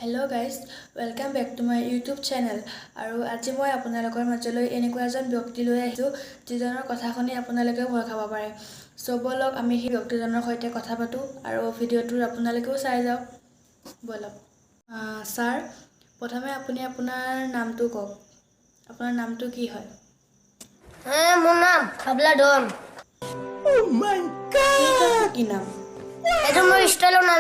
Hello guys, welcome back to my YouTube channel. আৰু আজি মই আপোনালোকৰ মাজলৈ এনেকুৱা এজন ব্যক্তি লৈ আহিছো যিজনৰ কথা শুনি আপোনালোকে ভয় খাব পাৰে। সো বলক আমি সেই ব্যক্তিজনৰ সৈতে কথা পাতো আৰু ভিডিওটো আপোনালোকেও চাই যাওক। বলক। স্যাৰ, প্ৰথমে আপুনি আপোনাৰ নামটো কওক। আপোনাৰ নামটো কি হয়? মোৰ নাম খাবলা ডন। Oh my god! কি নাম? এটা মোৰ ষ্টাইলৰ নাম,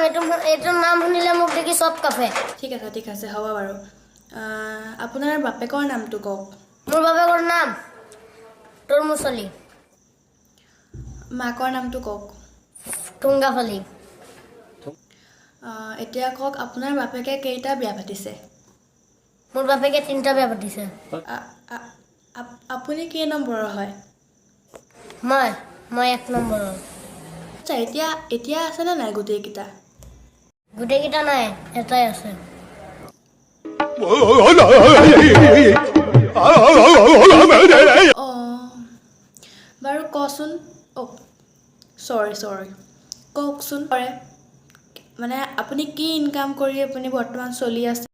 এটা নাম শুনিলে মোক দেখি সব কাফে। ঠিক আছে হ'ব বাৰু। আপোনাৰ বাপেকৰ নামটো কওক। মোৰ বাপেকৰ নাম তৰমুচলি। মাকৰ নামটো কওক। টুংগাফালি। এতিয়া কওক আপোনাৰ বাপেকে কেইটা বিয়া পাতিছে? মোৰ বাপেকে 3টা বিয়া পাতিছে। আপুনি কেই নম্বৰৰ হয়? মই 1 নম্বৰৰ। আচ্ছা, এতিয়া আছেনে নাই গোটেইকেইটা? গোটেইকেইটা নাই, এটাই আছে। বাৰু কচোন। চৰি কওকচোন। মানে আপুনি কি ইনকাম কৰি আপুনি বৰ্তমান চলি আছে?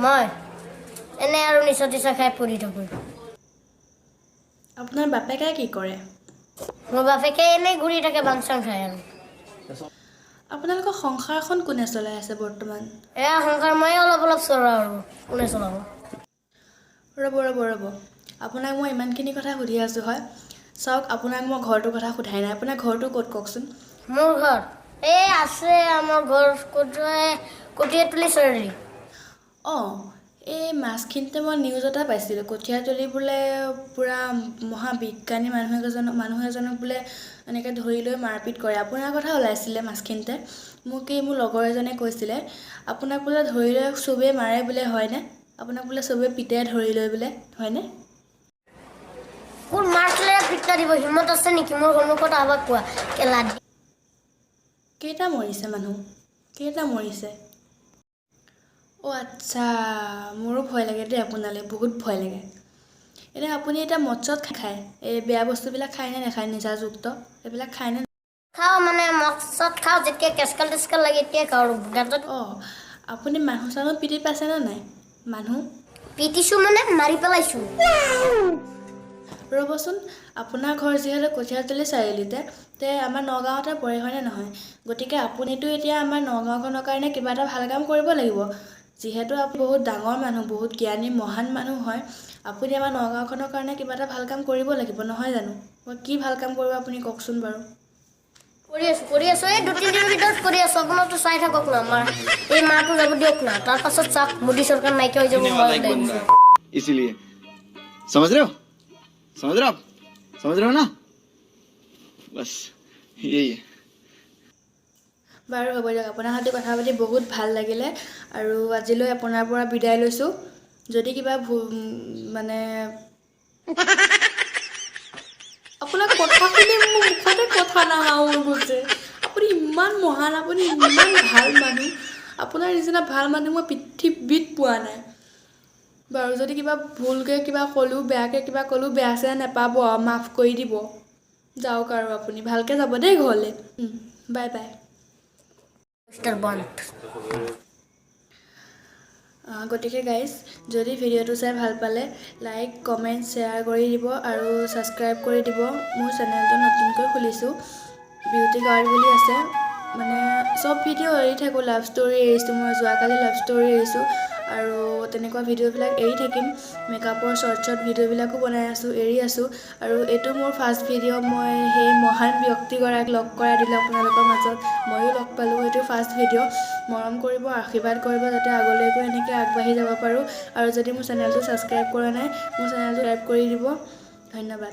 মই এনে আৰু নিচা তিচা খাই পৰি থাকো। আপোনাৰ বাপেকে কি কৰে? মোৰ বাপেকে এনে ঘূৰি থাকে, বাংচাং খায় আৰু। আপোনালোকৰ সংসাৰখন কোনে চলাই আছে বৰ্তমান? এয়া সংসাৰ মই অলপ চলাওঁ আৰু কোনে চলাব। ৰ'ব আপোনাক মই ইমানখিনি কথা সুধি আছোঁ হয়। চাওক, আপোনাক মই ঘৰটোৰ কথা সোধাই নাই। আপোনাৰ ঘৰটো ক'ত কওকচোন? মোৰ ঘৰ এই আছে, আমাৰ ঘৰ কঠীয়াতলি চাৰিআলি। এই মাছখিনিতে মই নিউজ এটা পাইছিলোঁ, কঠীয়াতলি বোলে পূৰা মহাবিজ্ঞানী মানুহ এজনক বোলে এনেকৈ ধৰি লৈ মাৰপিট কৰে। আপোনাৰ কথা ওলাইছিলে মাছখিনিতে। মোৰ লগৰ এজনে কৈছিলে আপোনাক বোলে ধৰি লৈ চবেই মাৰে বোলে, হয়নে? আপোনাক বোলে চবেই পিটে ধৰি লৈ বোলে, হয়নে? কোন মাৰছিলে পিটকা দিব হিম্মত আছে নেকি মোৰ সন্মুখত আহবা কোৱা কেলা। কেইটা মৰিছে মানুহ? কেইটা মৰিছে? আচ্ছা, মোৰো ভয় লাগে দেই আপোনালৈ, বহুত ভয় লাগে। এনে আপুনি এতিয়া মদ চদ খায়? এই বেয়া বস্তুবিলাক খায় নে নাখায়? নিচাযুক্ত এইবিলাক খায়নে? খাওঁ, মানে মদ চদ খাওঁ, যেতিয়া কেচকাল টেচকাল লাগে এতিয়াই খাওঁ। আপুনি মানুহ চানুহ পিটি পাইছেনে নাই? মানুহ পিটিছোঁ মানে মাৰি পেলাইছোঁ। ৰ'বচোন, আপোনাৰ ঘৰ যিহেতু কঠীয়াতলি চাৰিআলিতে, আমাৰ নগাঁৱতে পৰে, হয়নে নহয়? গতিকে আপুনিতো এতিয়া আমাৰ নগাঁওখনৰ কাৰণে কিবা এটা ভাল কাম কৰিব লাগিব। যিহেতু আপুনি বহুত ডাঙৰ মানুহ, বহুত জ্ঞানী মহান মানুহ হয়, আপুনি আমাৰ নগাঁওখনৰ কাৰণে কিবা এটা ভাল কাম কৰিব লাগিব, নহয় জানো? কি ভাল কাম কৰিব আপুনি কওকচোন বাৰু। কৰি আছোঁ এই 2-3 দিনৰ ভিতৰত কৰি আছোঁ। আপোনালোকে চাই থাকক না, আমাৰ এই মাহটো যাব দিয়ক না, তাৰ পাছত চাওক মোদী চৰকাৰ নাইকিয়া হৈ যাব। इसीलिए समझ रहे हो ना? बस यही है। বাৰু হ'ব দিয়ক, আপোনাৰ সৈতে কথা পাতি বহুত ভাল লাগিলে আৰু আজিলৈ আপোনাৰ পৰা বিদায় লৈছোঁ। যদি কিবা মানে আপোনাৰ কথা শুনি মোৰ মুখতে কথা নাহা হৈ গৈছে। আপুনি ইমান মহান, আপুনি ইমান ভাল মানুহ। আপোনাৰ নিচিনা ভাল মানুহ মই পৃথিৱীত পোৱা নাই। বাৰু যদি কিবা ভুলকৈ কিবা ক'লোঁ, বেয়াকৈ কিবা ক'লোঁ, বেয়া চেয়া নাপাব, মাফ কৰি দিব। যাওক আৰু আপুনি ভালকৈ যাব দেই ঘৰলৈ। Bye bye. গতিকে গাইজ, যদি ভিডিঅ'টো চাই ভাল পালে লাইক, কমেণ্ট, শ্বেয়াৰ কৰি দিব আৰু ছাবস্ক্ৰাইব কৰি দিব। মোৰ চেনেলটো নতুনকৈ খুলিছোঁ, বিউটি গাৰ্ল বুলি আছে। মানে চব ভিডিঅ' এৰি থাকোঁ, লাভ ষ্টৰি এৰিছোঁ, মই যোৱাকালি লাভ ষ্টৰি এৰিছোঁ আৰু তেনেকুৱা ভিডিঅ'বিলাক এৰি থাকিম। মেকআপৰ শ্বৰ্ট ভিডিঅ'বিলাকো বনাই আছোঁ, এৰি আছোঁ। আৰু এইটো মোৰ ফাৰ্ষ্ট ভিডিঅ'। মই সেই মহান ব্যক্তিগৰাকীক লগ কৰাই দিলোঁ আপোনালোকৰ মাজত, ময়ো লগ পালোঁ। এইটো ফাৰ্ষ্ট ভিডিঅ'। মৰম কৰিব, আশীৰ্বাদ কৰিব, যাতে আগলৈকো এনেকৈ আগবাঢ়ি যাব পাৰোঁ। আৰু যদি মোৰ চেনেলটো ছাবস্ক্ৰাইব কৰা নাই, মোৰ চেনেলটো ছাবস্ক্ৰাইব কৰি দিব। ধন্যবাদ।